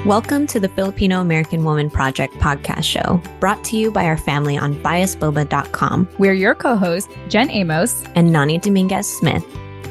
Welcome to the Filipino American Woman Project podcast show, brought to you by our family on biasboba.com. We're your co-hosts, Jen Amos and Nani Dominguez-Smith.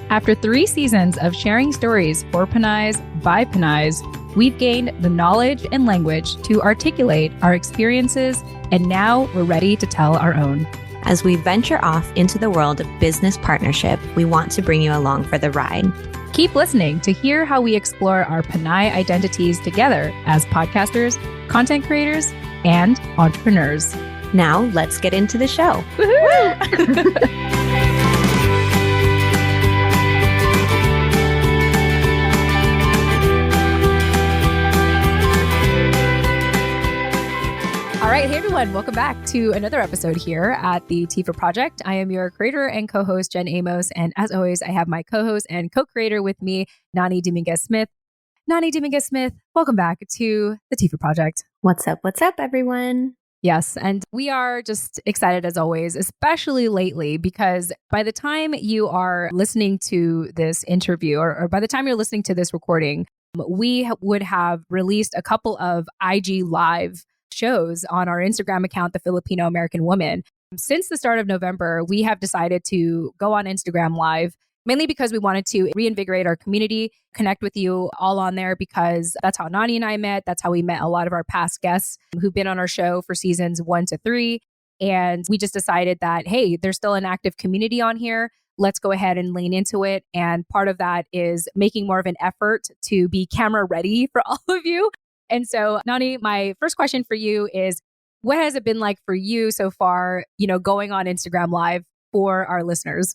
After 3 seasons of sharing stories for Pinays by Pinays, we've gained the knowledge and language to articulate our experiences, and now we're ready to tell our own. As we venture off into the world of business partnership, we want to bring you along for the ride. Keep listening to hear how we explore our Pinay identities together as podcasters, content creators, and entrepreneurs. Now, let's get into the show. All right. Hey, everyone. Welcome back to another episode here at the TFAW Project. I am your creator and co-host, Jen Amos. And as always, I have my co-host and co-creator with me, Nani Dominguez-Smith. Nani Dominguez-Smith, welcome back to the TFAW Project. What's up, everyone? Yes. And we are just excited as always, especially lately, because by the time you are listening to this interview or by the time you're listening to this recording, we would have released a couple of IG Live shows on our Instagram account, The Filipino American Woman. Since the start of November, we have decided to go on Instagram Live, mainly because we wanted to reinvigorate our community, connect with you all on there, because that's how Nani and I met. That's how we met a lot of our past guests who've been on our show for seasons 1 to 3. And we just decided that, hey, there's still an active community on here. Let's go ahead and lean into it. And part of that is making more of an effort to be camera ready for all of you. And so, Nani, my first question for you is, what has it been like for you so far, going on Instagram Live for our listeners?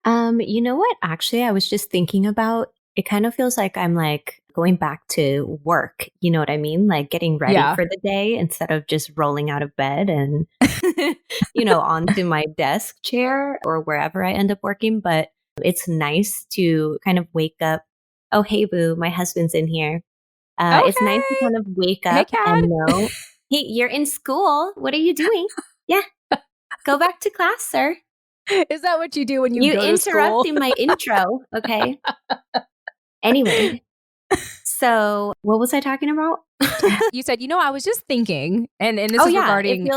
You know what? Actually, I was just thinking about, it kind of feels like I'm like going back to work. You know what I mean? Like getting ready for the day instead of just rolling out of bed and, onto my desk chair or wherever I end up working. But it's nice to kind of wake up. Oh, hey, boo, my husband's in here. Okay. It's nice to kind of wake up and know, hey, you're in school. What are you doing? Yeah. Go back to class, sir. Is that what you do when you go to school? You interrupting my intro. Okay. Anyway. So what was I talking about? You said, I was just thinking, and this is regarding. It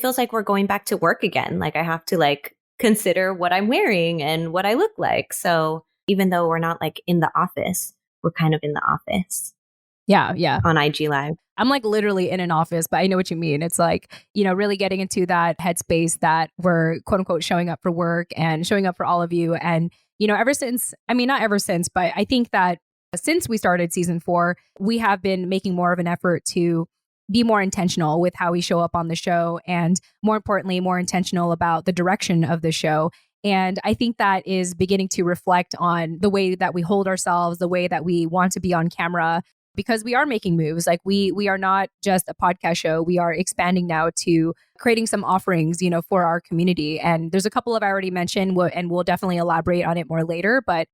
feels like we're going back to work again. Like I have to consider what I'm wearing and what I look like. So even though we're not in the office, we're kind of in the office. Yeah. On IG Live. I'm literally in an office, but I know what you mean. It's really getting into that headspace that we're quote unquote showing up for work and showing up for all of you. And, ever since, not ever since, but I think that since we started season 4, we have been making more of an effort to be more intentional with how we show up on the show. And more importantly, more intentional about the direction of the show. And I think that is beginning to reflect on the way that we hold ourselves, the way that we want to be on camera, because we are making moves. We are not just a podcast show. We are expanding now to creating some offerings, for our community. And there's a couple of I already mentioned, and we'll definitely elaborate on it more later. But,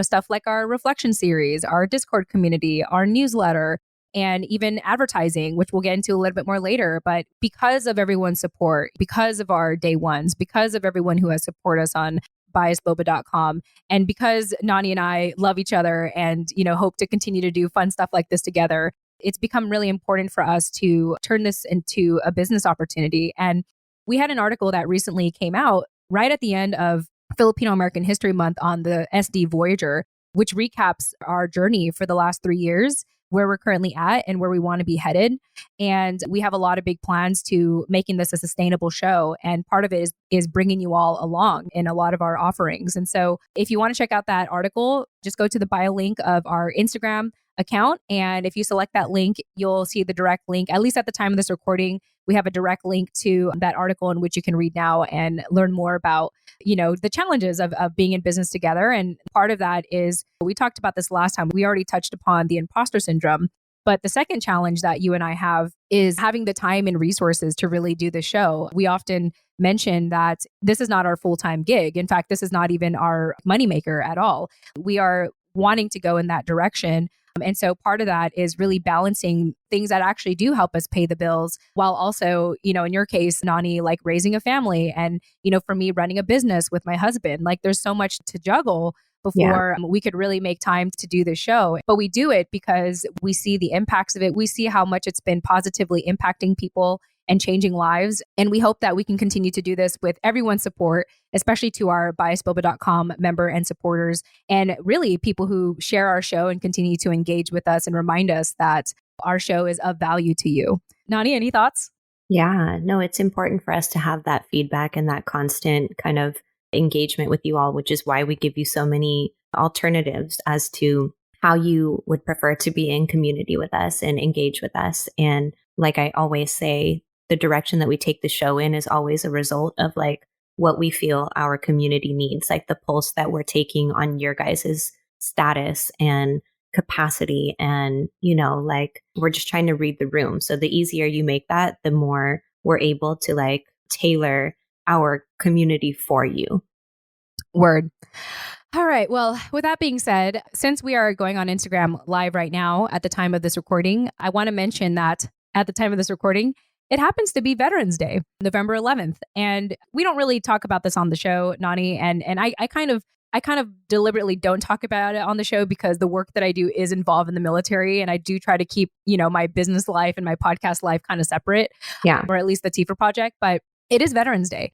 stuff like our reflection series, our Discord community, our newsletter, and even advertising, which we'll get into a little bit more later. But because of everyone's support, because of our day ones, because of everyone who has supported us on biasboba.com, and because Nani and I love each other and, hope to continue to do fun stuff like this together, it's become really important for us to turn this into a business opportunity. And we had an article that recently came out right at the end of Filipino American History Month on the SD Voyager, which recaps our journey for the last 3 years, where we're currently at and where we want to be headed. And we have a lot of big plans to making this a sustainable show. And part of it is bringing you all along in a lot of our offerings. And so if you want to check out that article, just go to the bio link of our Instagram account. And if you select that link, you'll see the direct link. At least at the time of this recording, we have a direct link to that article in which you can read now and learn more about, the challenges of being in business together. And part of that is, we talked about this last time. We already touched upon the imposter syndrome. But the second challenge that you and I have is having the time and resources to really do the show. We often mention that this is not our full-time gig. In fact, this is not even our moneymaker at all. We are wanting to go in that direction. And so part of that is really balancing things that actually do help us pay the bills, while also, in your case, Nani, raising a family, and, for me, running a business with my husband. There's so much to juggle. before we could really make time to do the show. But we do it because we see the impacts of it. We see how much it's been positively impacting people and changing lives. And we hope that we can continue to do this with everyone's support, especially to our biasboba.com member and supporters, and really people who share our show and continue to engage with us and remind us that our show is of value to you. Nani, any thoughts? Yeah, no, it's important for us to have that feedback and that constant kind of engagement with you all, which is why we give you so many alternatives as to how you would prefer to be in community with us and engage with us. And like I always say, the direction that we take the show in is always a result of like what we feel our community needs, like the pulse that we're taking on your guys' status and capacity. And, like we're just trying to read the room. So the easier you make that, the more we're able to like tailor our community for you. Word. All right. Well, with that being said, since we are going on Instagram live right now at the time of this recording, I want to mention that at the time of this recording, it happens to be Veterans Day, November 11th. And we don't really talk about this on the show, Nani. And I kind of deliberately don't talk about it on the show because the work that I do is involved in the military. And I do try to keep, my business life and my podcast life kind of separate. Yeah. Or at least the TFAW Project. But it is Veterans Day.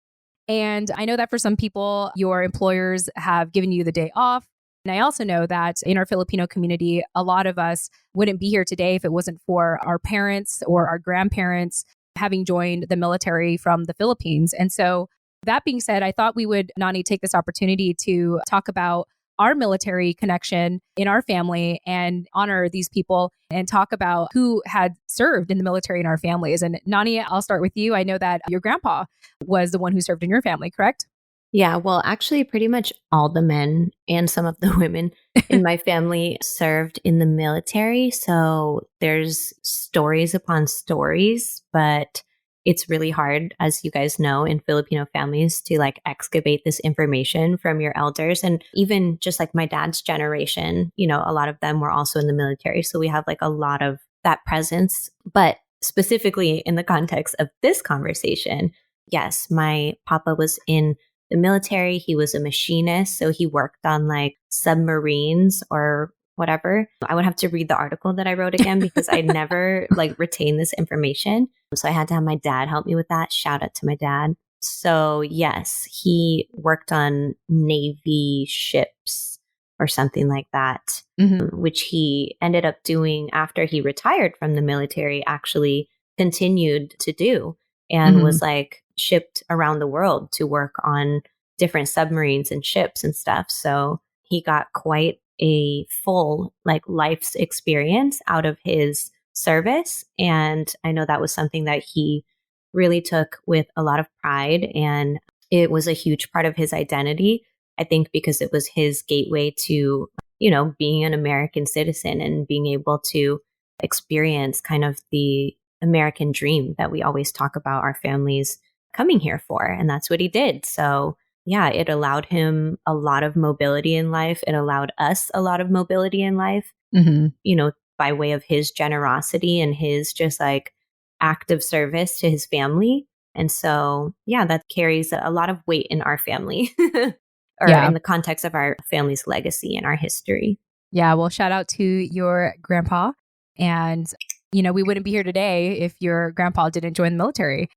And I know that for some people, your employers have given you the day off. And I also know that in our Filipino community, a lot of us wouldn't be here today if it wasn't for our parents or our grandparents having joined the military from the Philippines. And so that being said, I thought we would, Nani, take this opportunity to talk about our military connection in our family and honor these people and talk about who had served in the military in our families. And Nani, I'll start with you. I know that your grandpa was the one who served in your family, correct? Yeah, well, actually, pretty much all the men and some of the women in my family served in the military. So there's stories upon stories, but it's really hard, as you guys know, in Filipino families to like excavate this information from your elders. And even just like my dad's generation, a lot of them were also in the military. So we have like a lot of that presence. But specifically in the context of this conversation, yes, my papa was in the military. He was a machinist. So he worked on like submarines or whatever. I would have to read the article that I wrote again because I never like retained this information. So I had to have my dad help me with that. Shout out to my dad. So yes, he worked on Navy ships or something like that, which he ended up doing after he retired from the military, actually continued to do and was like shipped around the world to work on different submarines and ships and stuff. So he got quite a full like life's experience out of his service. And I know that was something that he really took with a lot of pride. And it was a huge part of his identity, I think, because it was his gateway to, being an American citizen and being able to experience kind of the American dream that we always talk about our families coming here for. And that's what he did. So yeah, it allowed him a lot of mobility in life. It allowed us a lot of mobility in life, by way of his generosity and his just like act of service to his family. And so, yeah, that carries a lot of weight in our family or in the context of our family's legacy and our history. Yeah. Well, shout out to your grandpa. And, we wouldn't be here today if your grandpa didn't join the military.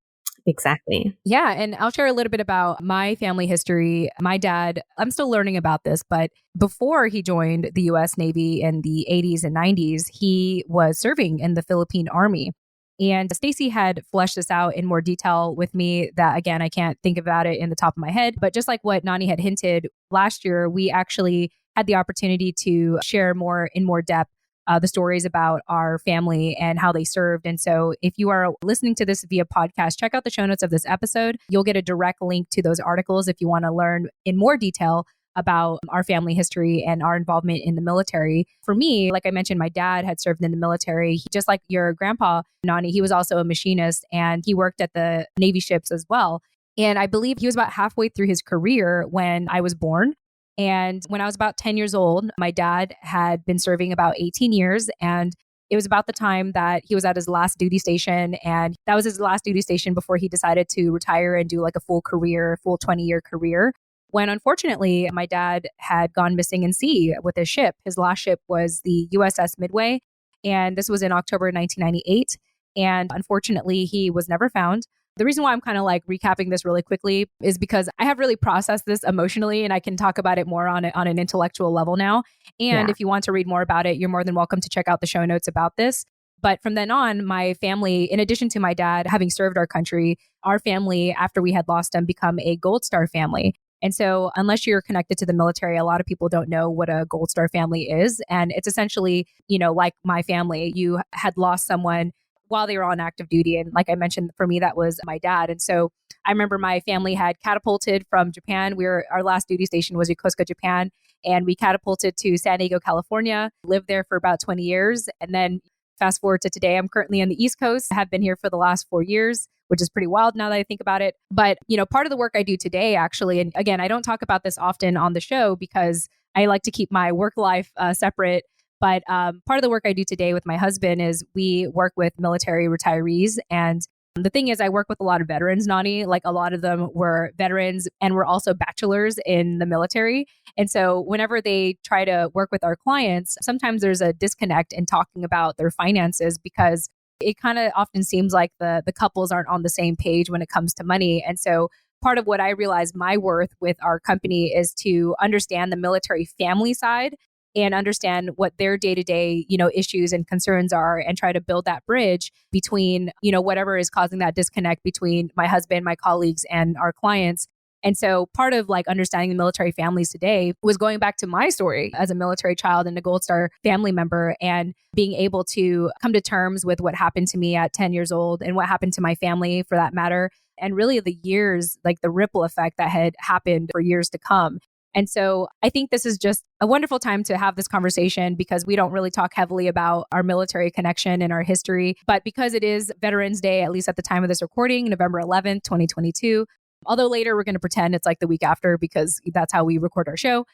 Exactly. Yeah. And I'll share a little bit about my family history. My dad, I'm still learning about this, but before he joined the US Navy in the 80s and 90s, he was serving in the Philippine Army. And Stacey had fleshed this out in more detail with me that, again, I can't think about it in the top of my head. But just like what Nani had hinted last year, we actually had the opportunity to share in more depth the stories about our family and how they served. And so if you are listening to this via podcast, check out the show notes of this episode. You'll get a direct link to those articles if you want to learn in more detail about our family history and our involvement in the military. For me, like I mentioned, my dad had served in the military. Just like your grandpa, Nani, he was also a machinist and he worked at the Navy ships as well. And I believe he was about halfway through his career when I was born. And when I was about 10 years old, my dad had been serving about 18 years. And it was about the time that he was at his last duty station. And that was his last duty station before he decided to retire and do like a full 20-year career. when unfortunately my dad had gone missing in sea with his ship. His last ship was the USS Midway, and this was in October 1998. And unfortunately, he was never found. The reason why I'm kind of like recapping this really quickly is because I have really processed this emotionally and I can talk about it more on an intellectual level now. And if you want to read more about it, you're more than welcome to check out the show notes about this. But from then on, my family, in addition to my dad having served our country, our family, after we had lost him, become a Gold Star family. And so unless you're connected to the military, a lot of people don't know what a Gold Star family is. And it's essentially, like my family, you had lost someone while they were on active duty. And like I mentioned, for me, that was my dad. And so I remember my family had catapulted from Japan. Our last duty station was Yokosuka, Japan. And we catapulted to San Diego, California, lived there for about 20 years. And then fast forward to today, I'm currently on the East Coast. I have been here for the last 4 years, which is pretty wild now that I think about it. But, part of the work I do today, actually, and again, I don't talk about this often on the show because I like to keep my work life separate. But part of the work I do today with my husband is we work with military retirees. And the thing is, I work with a lot of veterans, Nani. Like a lot of them were veterans and were also bachelors in the military. And so whenever they try to work with our clients, sometimes there's a disconnect in talking about their finances because it kind of often seems like the couples aren't on the same page when it comes to money. And so part of what I realize my worth with our company is to understand the military family side and understand what their day-to-day, issues and concerns are and try to build that bridge between, whatever is causing that disconnect between my husband, my colleagues, and our clients. And so part of like understanding the military families today was going back to my story as a military child and a Gold Star family member and being able to come to terms with what happened to me at 10 years old and what happened to my family for that matter. And really the years, like the ripple effect that had happened for years to come. And so I think this is just a wonderful time to have this conversation because we don't really talk heavily about our military connection and our history. But because it is Veterans Day, at least at the time of this recording, November 11th, 2022, although later we're going to pretend it's like the week after because that's how we record our show.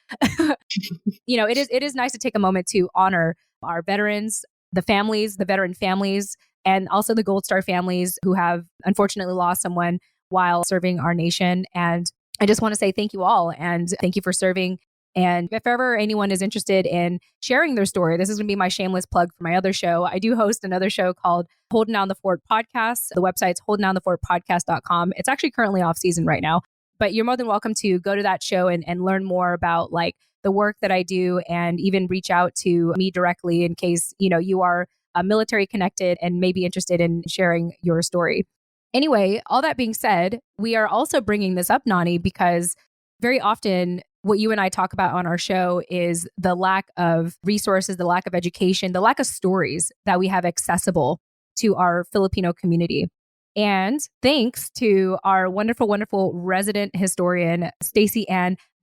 It is nice to take a moment to honor our veterans, the families, the veteran families, and also the Gold Star families who have unfortunately lost someone while serving our nation. And I just want to say thank you all and thank you for serving. And if ever anyone is interested in sharing their story, this is going to be my shameless plug for my other show. I do host another show called Holding Down the Fort Podcast. The website's holdingdownthefortpodcast.com. It's actually currently off season right now, but you're more than welcome to go to that show and learn more about like the work that I do and even reach out to me directly in case, you are military connected and may be interested in sharing your story. Anyway, all that being said, we are also bringing this up, Nani, because very often what you and I talk about on our show is the lack of resources, the lack of education, the lack of stories that we have accessible to our Filipino community. And thanks to our wonderful, wonderful resident historian, Stacey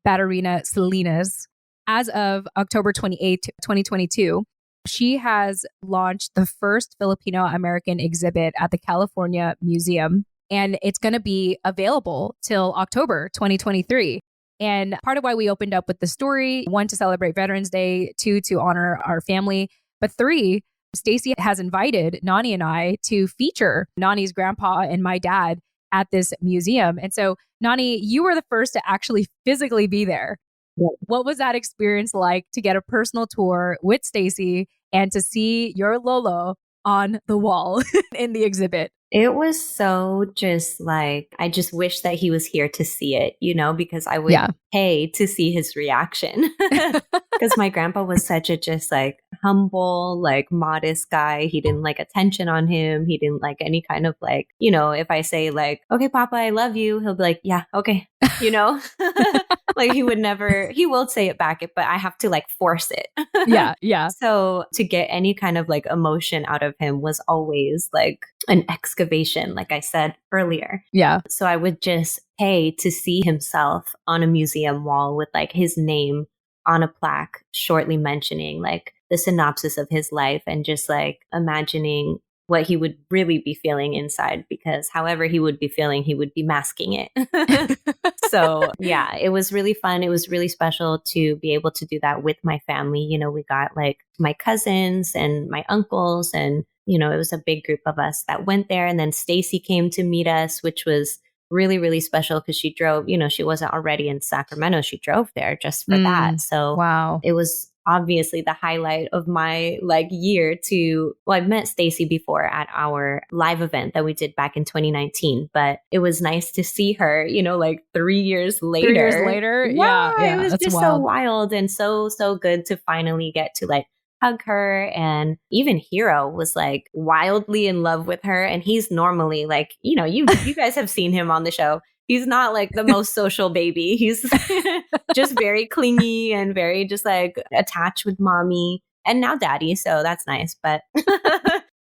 Salinas, as of October 28th, 2022, she has launched the first Filipino American exhibit at the California Museum, and it's going to be available till October 2023. And part of why we opened up with the story, 1, to celebrate Veterans Day, 2, to honor our family, but 3, Stacey has invited Nani and I to feature Nani's grandpa and my dad at this museum. And so, Nani, you were the first to actually physically be there. What was that experience like to get a personal tour with Stacey and to see your Lolo on the wall in the exhibit? It was so just like, I just wish that he was here to see it, because I would pay to see his reaction. Because my grandpa was such a just like humble, like modest guy. He didn't like attention on him. He didn't like any kind of like, if I say like, okay, Papa, I love you, he'll be like, yeah, okay, Like he will say it back, but I have to like force it. Yeah. So to get any kind of like emotion out of him was always like an excavation, like I said earlier. Yeah. So I would just pay to see himself on a museum wall with like his name on a plaque shortly mentioning like the synopsis of his life and just like imagining what he would really be feeling inside, because however he would be feeling, he would be masking it. So yeah, it was really fun. It was really special to be able to do that with my family. We got like my cousins and my uncles, and it was a big group of us that went there. And then Stacey came to meet us, which was really, really special because she drove, she wasn't already in Sacramento. She drove there just for that. So wow. It was obviously the highlight of my year I've met Stacey before at our live event that we did back in 2019, but it was nice to see her, 3 years later. 3 years later. Yeah. It was just wild. So wild and so good to finally get to hug her. And even Hero was wildly in love with her. And he's normally you guys have seen him on the show. He's not the most social baby. He's just very clingy and very just attached with mommy and now daddy. So that's nice. But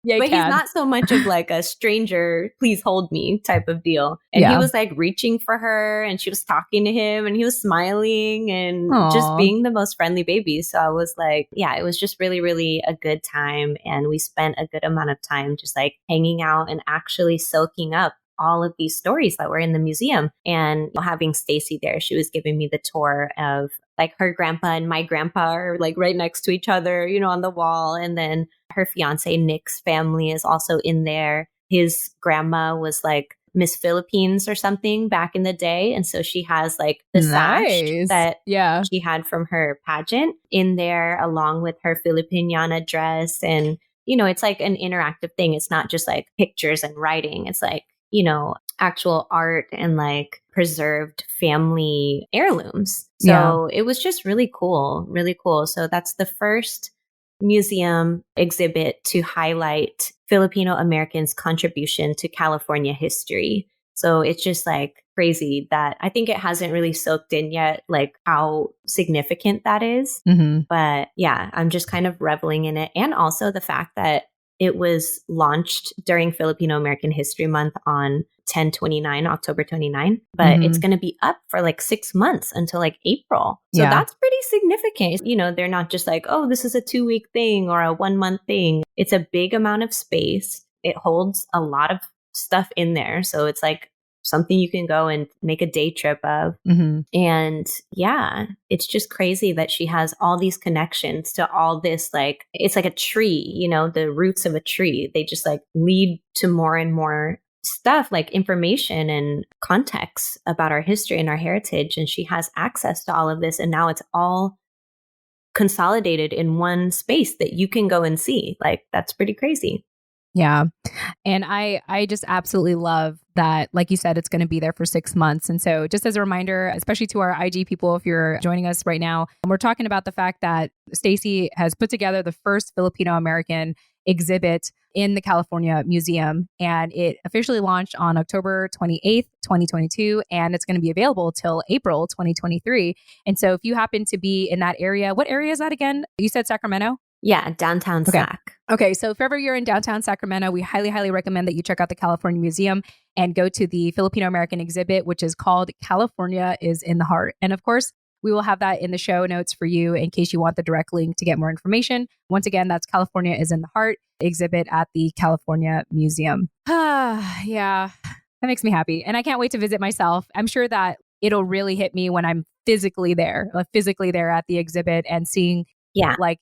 yeah, but he's not so much of a stranger, please hold me type of deal. And he was reaching for her and she was talking to him and he was smiling and just being the most friendly baby. So I was it was just really, really a good time. And we spent a good amount of time just hanging out and actually soaking up all of these stories that were in the museum. And having Stacey there, she was giving me the tour of her grandpa and my grandpa are right next to each other, on the wall. And then her fiance Nick's family is also in there. His grandma was Miss Philippines or something back in the day. And so she has the sash that she had from her pageant in there along with her Filipiniana dress. And, it's an interactive thing. It's not just pictures and writing. It's actual art and preserved family heirlooms. So it was just really cool, really cool. So that's the first museum exhibit to highlight Filipino Americans' contribution to California history. So it's just crazy that I think it hasn't really soaked in yet, how significant that is. Mm-hmm. But yeah, I'm just kind of reveling in it. And also the fact that it was launched during Filipino American History Month on October 29, but it's going to be up for 6 months until April. So that's pretty significant. They're not just oh, this is a 2-week thing or a 1-month thing. It's a big amount of space. It holds a lot of stuff in there. So it's something you can go and make a day trip of. Mm-hmm. And yeah, it's just crazy that she has all these connections to all this, it's like a tree, the roots of a tree. They just lead to more and more stuff, information and context about our history and our heritage. And she has access to all of this. And now it's all consolidated in one space that you can go and see. That's pretty crazy. Yeah. And I just absolutely love that, like you said, it's going to be there for 6 months. And so just as a reminder, especially to our IG people, if you're joining us right now, we're talking about the fact that Stacey has put together the first Filipino American exhibit in the California Museum. And it officially launched on October 28th, 2022. And it's going to be available till April 2023. And so if you happen to be in that area, what area is that again? You said Sacramento? Yeah, downtown Sac. Okay, so if ever you're in downtown Sacramento, we highly, highly recommend that you check out the California Museum and go to the Filipino American exhibit, which is called California is in the Heart. And of course, we will have that in the show notes for you in case you want the direct link to get more information. Once again, that's California is in the Heart exhibit at the California Museum. Yeah, that makes me happy. And I can't wait to visit myself. I'm sure that it'll really hit me when I'm physically there at the exhibit and seeing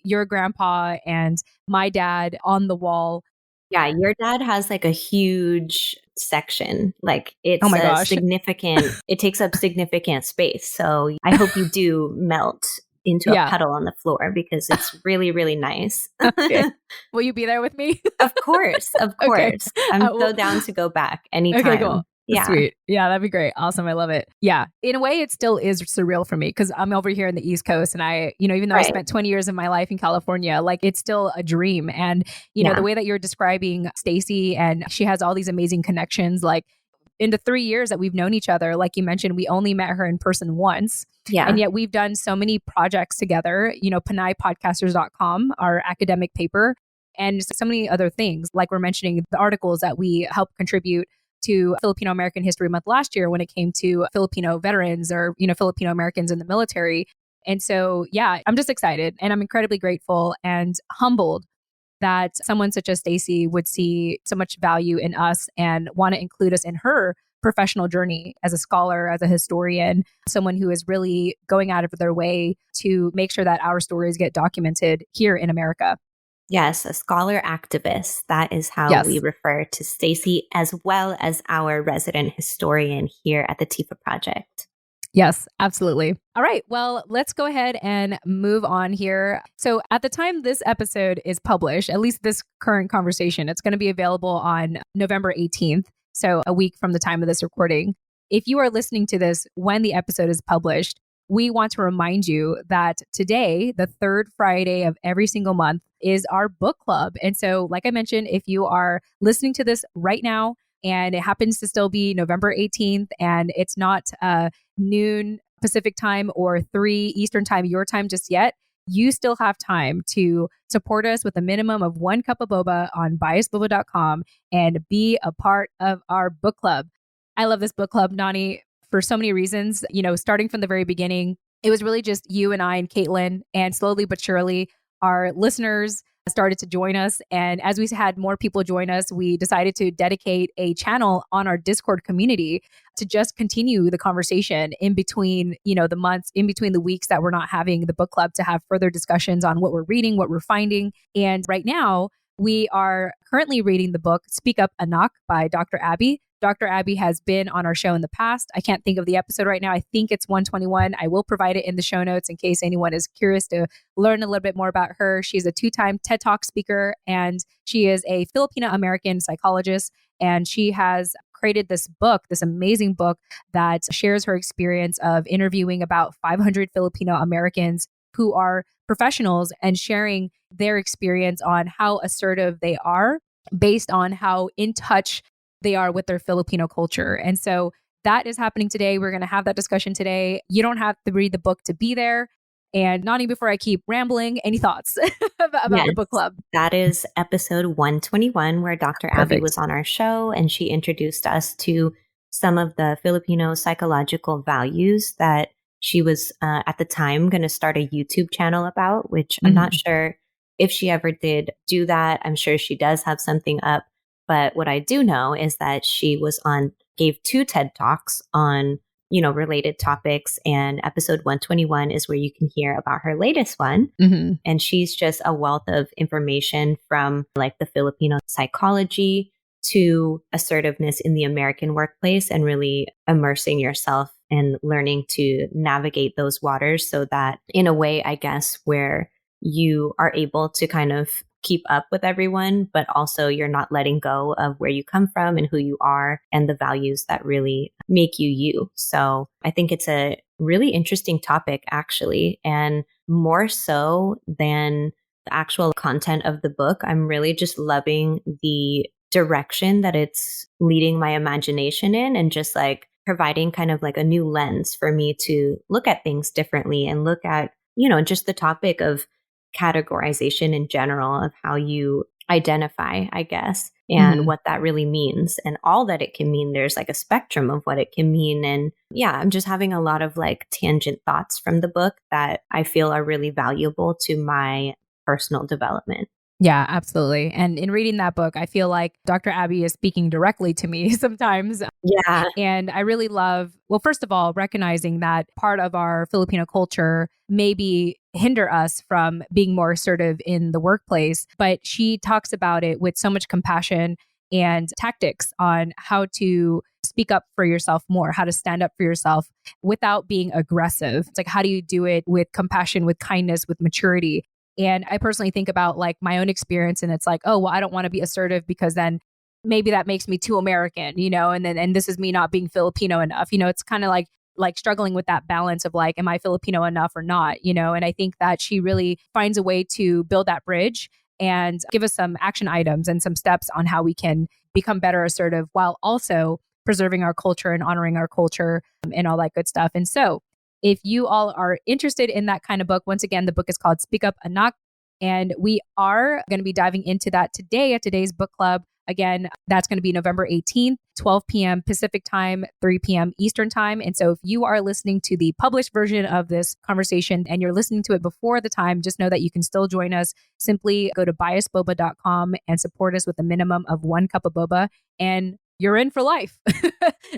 your grandpa and my dad on the wall. Yeah, your dad has a huge section. It's oh my gosh. Significant. It takes up significant space. So I hope you do melt into a puddle on the floor because it's really, really nice. Okay. Will you be there with me? Of course. Okay. I'm so down to go back anytime. Okay, cool. Yeah. Sweet. Yeah, that'd be great. Awesome. I love it. Yeah. In a way, it still is surreal for me because I'm over here in the East Coast and I, even though I spent 20 years of my life in California, it's still a dream. And, the way that you're describing Stacey and she has all these amazing connections, in the 3 years that we've known each other, like you mentioned, we only met her in person once. Yeah. And yet we've done so many projects together, PanayPodcasters.com, our academic paper, and so many other things. Like we're mentioning the articles that we helped contribute to Filipino American History Month last year when it came to Filipino veterans or, Filipino Americans in the military. And so, yeah, I'm just excited and I'm incredibly grateful and humbled that someone such as Stacey would see so much value in us and want to include us in her professional journey as a scholar, as a historian, someone who is really going out of their way to make sure that our stories get documented here in America. Yes, a scholar activist. That is how we Yes. refer to Stacey, as well as our resident historian here at the TFAW Project. Yes, absolutely. All right. Well, let's go ahead and move on here. So, at the time this episode is published, at least this current conversation, it's going to be available on November 18th. So, a week from the time of this recording. If you are listening to this when the episode is published, we want to remind you that today, the third Friday of every single month, is our book club. And so, like I mentioned, if you are listening to this right now, and it happens to still be November 18th, and it's not noon Pacific time or 3 Eastern time, your time just yet, you still have time to support us with a minimum of 1 cup of boba on biasboba.com and be a part of our book club. I love this book club, Nani, for so many reasons. Starting from the very beginning, it was really just you and I and Caitlin, and slowly but surely, our listeners started to join us. And as we had more people join us, we decided to dedicate a channel on our Discord community to just continue the conversation in between, the months, in between the weeks that we're not having the book club, to have further discussions on what we're reading, what we're finding. And right now, we are currently reading the book Speak Up Anak by Dr. Abby. Dr. Abby has been on our show in the past. I can't think of the episode right now. I think it's 121. I will provide it in the show notes in case anyone is curious to learn a little bit more about her. She's a 2-time TED Talk speaker, and she is a Filipino American psychologist. And she has created this book, this amazing book that shares her experience of interviewing about 500 Filipino Americans who are professionals and sharing their experience on how assertive they are based on how in touch they are with their Filipino culture. And so that is happening today. We're going to have that discussion today. You don't have to read the book to be there. And Nani, before I keep rambling, any thoughts about the book club? That is episode 121, where Dr. Abby was on our show, and she introduced us to some of the Filipino psychological values that she was at the time going to start a YouTube channel about, which I'm not sure if she ever did do that. I'm sure she does have something up. But what I do know is that she gave 2 TED Talks on, related topics. And episode 121 is where you can hear about her latest one. And she's just a wealth of information, from like the Filipino psychology to assertiveness in the American workplace, and really immersing yourself and learning to navigate those waters, so that in a way, I guess, where you are able to kind of keep up with everyone, but also you're not letting go of where you come from and who you are and the values that really make you you. So I think it's a really interesting topic, actually. And more so than the actual content of the book, I'm really just loving the direction that it's leading my imagination in, and just like providing kind of like a new lens for me to look at things differently, and look at, just the topic of categorization in general, of how you identify, I guess, and what that really means, and all that it can mean. There's like a spectrum of what it can mean. And yeah, I'm just having a lot of like tangent thoughts from the book that I feel are really valuable to my personal development. Yeah, absolutely. And in reading that book, I feel like Dr. Abby is speaking directly to me sometimes. Yeah. And I really love, well, first of all, recognizing that part of our Filipino culture maybe hinder us from being more assertive in the workplace. But she talks about it with so much compassion and tactics on how to speak up for yourself more, how to stand up for yourself without being aggressive. It's like, how do you do it with compassion, with kindness, with maturity? And I personally think about like my own experience, and it's like, oh, well, I don't want to be assertive because then maybe that makes me too American, and this is me not being Filipino enough. It's kind of like struggling with that balance of like, am I Filipino enough or not? And I think that she really finds a way to build that bridge and give us some action items and some steps on how we can become better assertive while also preserving our culture and honoring our culture and all that good stuff. And so if you all are interested in that kind of book, once again, the book is called Speak Up Anak, and we are going to be diving into that today at today's book club. Again, that's going to be November 18th, 12 p.m. Pacific time, 3 p.m. Eastern time. And so if you are listening to the published version of this conversation and you're listening to it before the time, just know that you can still join us. Simply go to biasboba.com and support us with a minimum of 1 cup of boba, and you're in for life. That's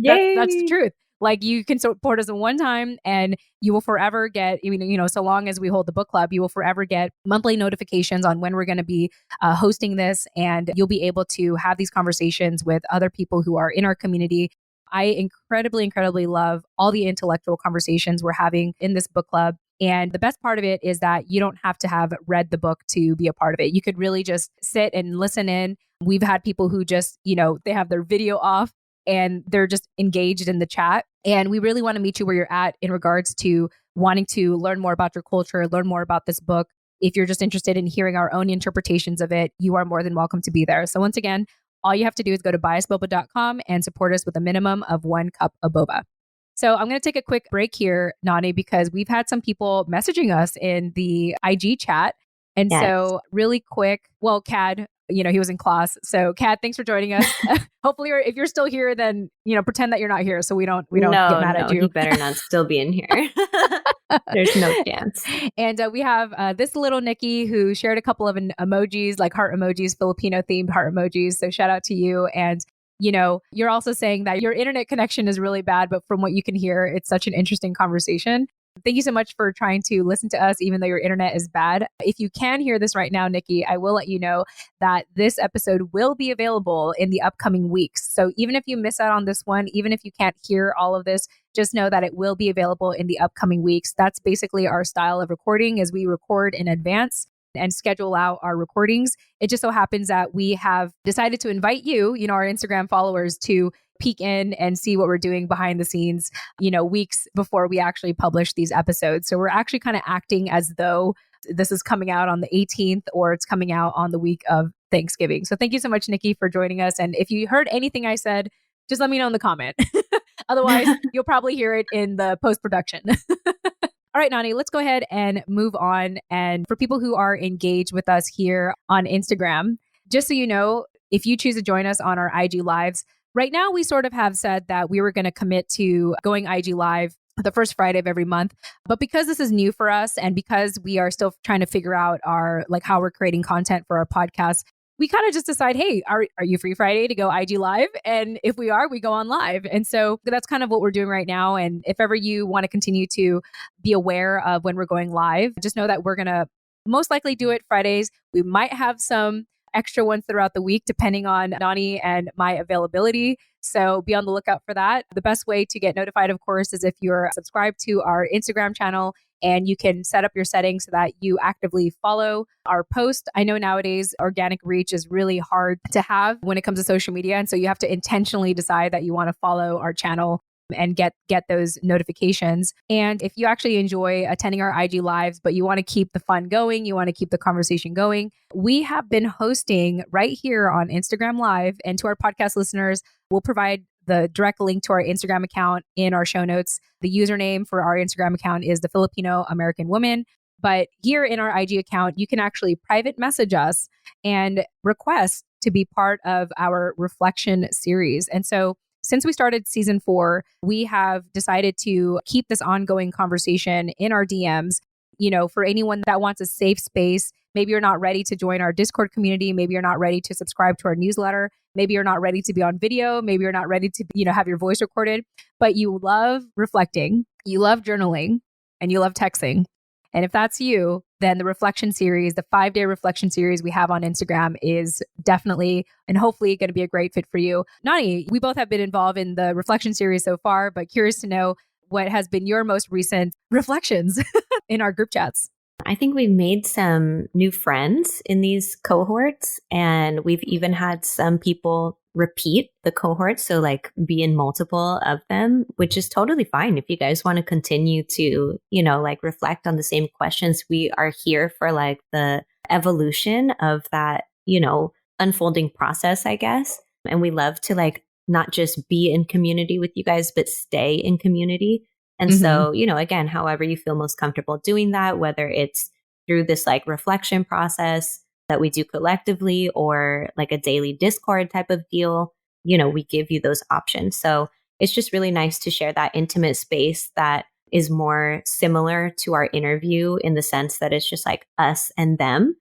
the truth. Like you can support us in one time and you will forever get, so long as we hold the book club, you will forever get monthly notifications on when we're going to be hosting this. And you'll be able to have these conversations with other people who are in our community. I incredibly love all the intellectual conversations we're having in this book club. And the best part of it is that you don't have to have read the book to be a part of it. You could really just sit and listen in. We've had people who just, they have their video off and they're just engaged in the chat. And we really want to meet you where you're at in regards to wanting to learn more about your culture, learn more about this book. If you're just interested in hearing our own interpretations of it, you are more than welcome to be there. So once again, all you have to do is go to biasboba.com and support us with a minimum of 1 cup of boba. So I'm going to take a quick break here, Nani, because we've had some people messaging us in the IG chat. And so really quick, well, Cad, he was in class. So Cad, thanks for joining us. Hopefully, if you're still here, then, pretend that you're not here so we don't get mad at you. He better not still be in here. There's no chance. And we have this little Nikki who shared a couple of emojis, like heart emojis, Filipino themed heart emojis. So shout out to you. And you're also saying that your internet connection is really bad, but from what you can hear, it's such an interesting conversation. Thank you so much for trying to listen to us, even though your internet is bad. If you can hear this right now, Nikki, I will let you know that this episode will be available in the upcoming weeks. So even if you miss out on this one, even if you can't hear all of this, just know that it will be available in the upcoming weeks. That's basically our style of recording, as we record in advance and schedule out our recordings. It just so happens that we have decided to invite you, our Instagram followers, to peek in and see what we're doing behind the scenes, weeks before we actually publish these episodes. So we're actually kind of acting as though this is coming out on the 18th or it's coming out on the week of Thanksgiving. So thank you so much, Nikki, for joining us. And if you heard anything I said, just let me know in the comment. Otherwise, you'll probably hear it in the post-production. All right, Nani, let's go ahead and move on. And for people who are engaged with us here on Instagram, just so you know, if you choose to join us on our IG Lives, right now we sort of have said that we were going to commit to going IG Live the first Friday of every month. But because this is new for us and because we are still trying to figure out how we're creating content for our podcast, we kind of just decide, hey, are you free Friday to go IG Live? And if we are, we go on live. And so that's kind of what we're doing right now. And if ever you want to continue to be aware of when we're going live, just know that we're going to most likely do it Fridays. We might have some extra ones throughout the week, depending on Nani and my availability. So be on the lookout for that. The best way to get notified, of course, is if you're subscribed to our Instagram channel, and you can set up your settings so that you actively follow our post. I know nowadays organic reach is really hard to have when it comes to social media. And so you have to intentionally decide that you want to follow our channel and get those notifications. And if you actually enjoy attending our IG Lives, but you want to keep the fun going, you want to keep the conversation going, we have been hosting right here on Instagram Live. And to our podcast listeners, we'll provide the direct link to our Instagram account in our show notes. The username for our Instagram account is the Filipino American Woman. But here in our IG account, you can actually private message us and request to be part of our reflection series. And so since we started season 4, we have decided to keep this ongoing conversation in our DMs. For anyone that wants a safe space, maybe you're not ready to join our Discord community. Maybe you're not ready to subscribe to our newsletter. Maybe you're not ready to be on video. Maybe you're not ready to, have your voice recorded, but you love reflecting, you love journaling, and you love texting. And if that's you, then the reflection series, the 5-day reflection series we have on Instagram is definitely and hopefully going to be a great fit for you. Nani, we both have been involved in the reflection series so far, but curious to know what has been your most recent reflections in our group chats. I think we've made some new friends in these cohorts, and we've even had some people repeat the cohort. So be in multiple of them, which is totally fine. If you guys want to continue to, reflect on the same questions, we are here for the evolution of that, unfolding process, I guess. And we love to not just be in community with you guys, but stay in community. And so, again, however you feel most comfortable doing that, whether it's through this reflection process that we do collectively or a daily Discord type of deal, we give you those options. So it's just really nice to share that intimate space that is more similar to our interview in the sense that it's just us and them,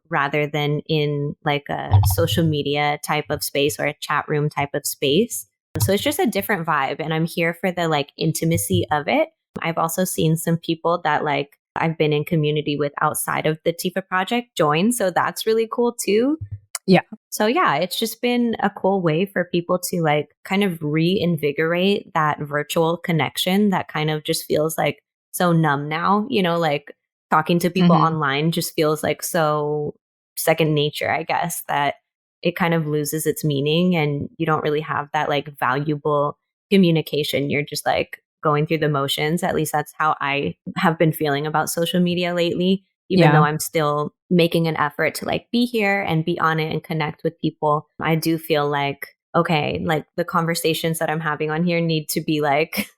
rather than in a social media type of space or a chat room type of space. So it's just a different vibe. And I'm here for the like intimacy of it. I've also seen some people that like I've been in community with outside of the TFAW Project join. So that's really cool too. Yeah. So yeah, it's just been a cool way for people to like kind of reinvigorate that virtual connection that kind of just feels like so numb now, like talking to people online just feels like so second nature, I guess, that it kind of loses its meaning and you don't really have that like valuable communication. You're just like going through the motions. At least that's how I have been feeling about social media lately, even though I'm still making an effort to like be here and be on it and connect with people. I do feel like, okay, like the conversations that I'm having on here need to be like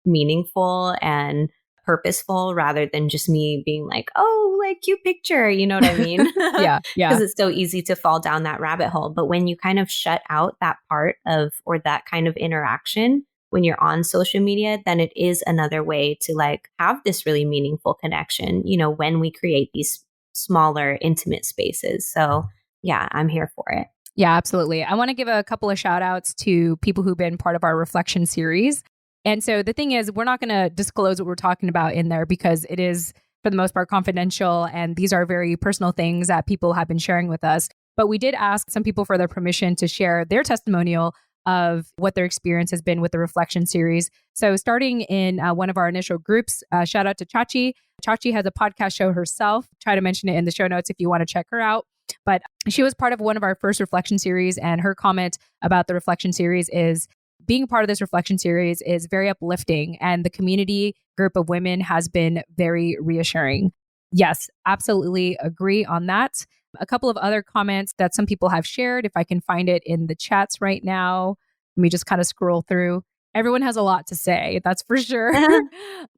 meaningful and purposeful rather than just me being like, oh, like cute picture, you know what I mean? Yeah. Because it's so easy to fall down that rabbit hole. But when you kind of shut out that part of, or that kind of interaction, when you're on social media, then it is another way to like have this really meaningful connection, when we create these smaller, intimate spaces. So yeah, I'm here for it. Yeah, absolutely. I want to give a couple of shout outs to people who've been part of our reflection series. And so the thing is, we're not going to disclose what we're talking about in there because it is, for the most part, confidential. And these are very personal things that people have been sharing with us. But we did ask some people for their permission to share their testimonial of what their experience has been with the reflection series. So starting in one of our initial groups, shout out to Chachi. Chachi has a podcast show herself. Try to mention it in the show notes if you want to check her out. But she was part of one of our first reflection series. And her comment about the reflection series is, being a part of this reflection series is very uplifting. And the community group of women has been very reassuring. Yes, absolutely agree on that. A couple of other comments that some people have shared, if I can find it in the chats right now. Let me just kind of scroll through. Everyone has a lot to say, that's for sure.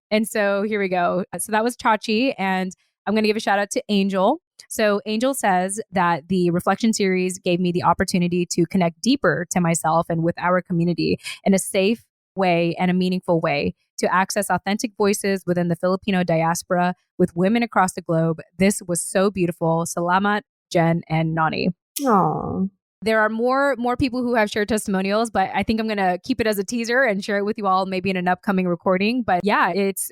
And so here we go. So that was Chachi. And I'm going to give a shout out to Angel. So Angel says that the reflection series gave me the opportunity to connect deeper to myself and with our community in a safe way and a meaningful way, to access authentic voices within the Filipino diaspora with women across the globe. This was so beautiful. Salamat, Jen and Nani. Aww. There are more people who have shared testimonials, but I think I'm going to keep it as a teaser and share it with you all maybe in an upcoming recording. But yeah, it's,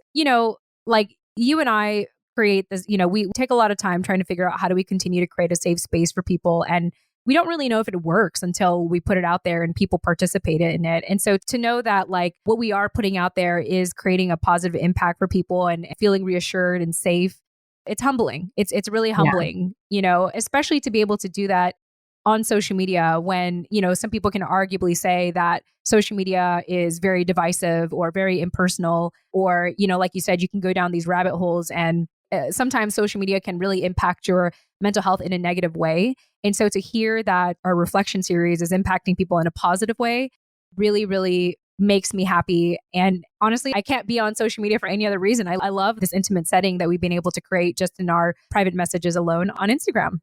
like you and I create this, we take a lot of time trying to figure out how do we continue to create a safe space for people. And we don't really know if it works until we put it out there and people participate in it. And so to know that like what we are putting out there is creating a positive impact for people and feeling reassured and safe, it's humbling. It's really humbling, especially to be able to do that on social media when, some people can arguably say that social media is very divisive or very impersonal, or, like you said, you can go down these rabbit holes and sometimes social media can really impact your mental health in a negative way. And so to hear that our reflection series is impacting people in a positive way really, really makes me happy. And honestly, I can't be on social media for any other reason. I love this intimate setting that we've been able to create just in our private messages alone on Instagram.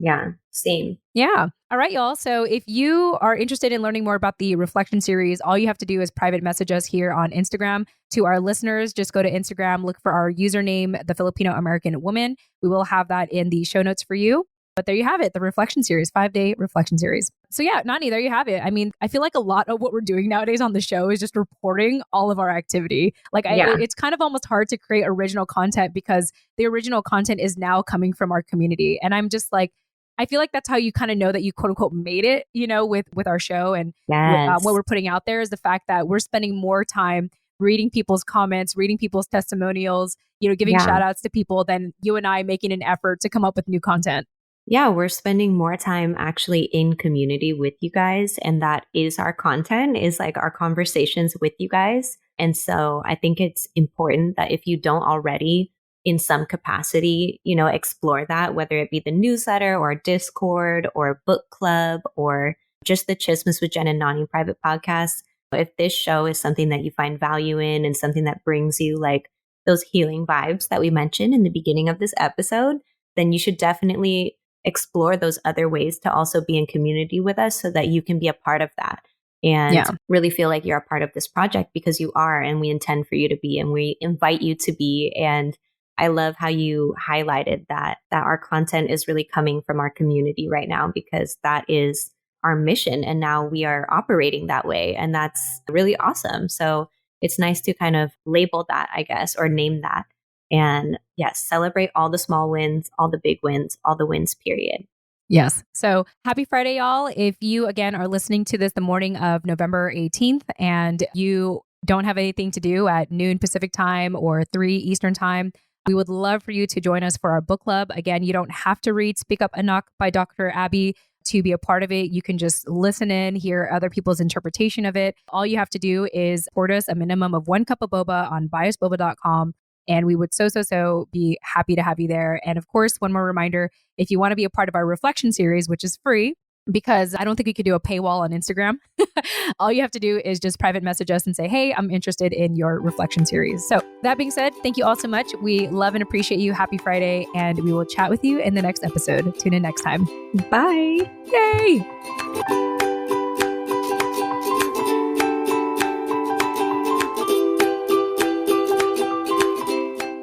Yeah, same. Yeah. All right, y'all. So if you are interested in learning more about the reflection series, all you have to do is private message us here on Instagram. To our listeners, just go to Instagram, look for our username, The Filipino American Woman. We will have that in the show notes for you. But there you have it, the reflection series, 5-day reflection series. So yeah, Nani, there you have it. I mean, I feel like a lot of what we're doing nowadays on the show is just reporting all of our activity. Like it's kind of almost hard to create original content because the original content is now coming from our community. And I'm just like, I feel like that's how you kind of know that you quote unquote made it, with our show and what we're putting out there is the fact that we're spending more time reading people's comments, reading people's testimonials, giving shout outs to people than you and I making an effort to come up with new content. Yeah, we're spending more time actually in community with you guys. And that is our content, is like our conversations with you guys. And so I think it's important that if you don't already in some capacity, explore that, whether it be the newsletter or Discord or book club or just the Chismes with Jen and Nani private podcast. If this show is something that you find value in and something that brings you like those healing vibes that we mentioned in the beginning of this episode, then you should definitely explore those other ways to also be in community with us so that you can be a part of that and really feel like you're a part of this project, because you are, and we intend for you to be, and we invite you to be. And I love how you highlighted that our content is really coming from our community right now, because that is our mission. And now we are operating that way. And that's really awesome. So it's nice to kind of label that, I guess, or name that. And yes, celebrate all the small wins, all the big wins, all the wins, period. Yes. So happy Friday, y'all. If you, again, are listening to this the morning of November 18th and you don't have anything to do at noon Pacific time or 3 Eastern time, we would love for you to join us for our book club. Again, you don't have to read Speak Up and Knock by Dr. Abby to be a part of it. You can just listen in, hear other people's interpretation of it. All you have to do is support us a minimum of 1 cup of boba on biasboba.com. And we would so be happy to have you there. And of course, one more reminder, if you want to be a part of our reflection series, which is free, because I don't think we could do a paywall on Instagram. All you have to do is just private message us and say, hey, I'm interested in your reflection series. So that being said, thank you all so much. We love and appreciate you. Happy Friday. And we will chat with you in the next episode. Tune in next time. Bye. Yay.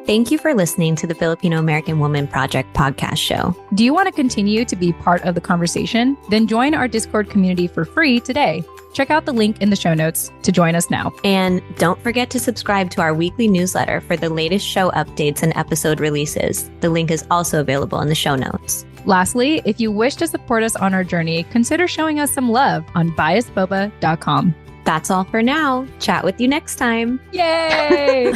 Thank you for listening to the Filipino American Woman Project podcast show. Do you want to continue to be part of the conversation? Then join our Discord community for free today. Check out the link in the show notes to join us now. And don't forget to subscribe to our weekly newsletter for the latest show updates and episode releases. The link is also available in the show notes. Lastly, if you wish to support us on our journey, consider showing us some love on biasboba.com. That's all for now. Chat with you next time. Yay!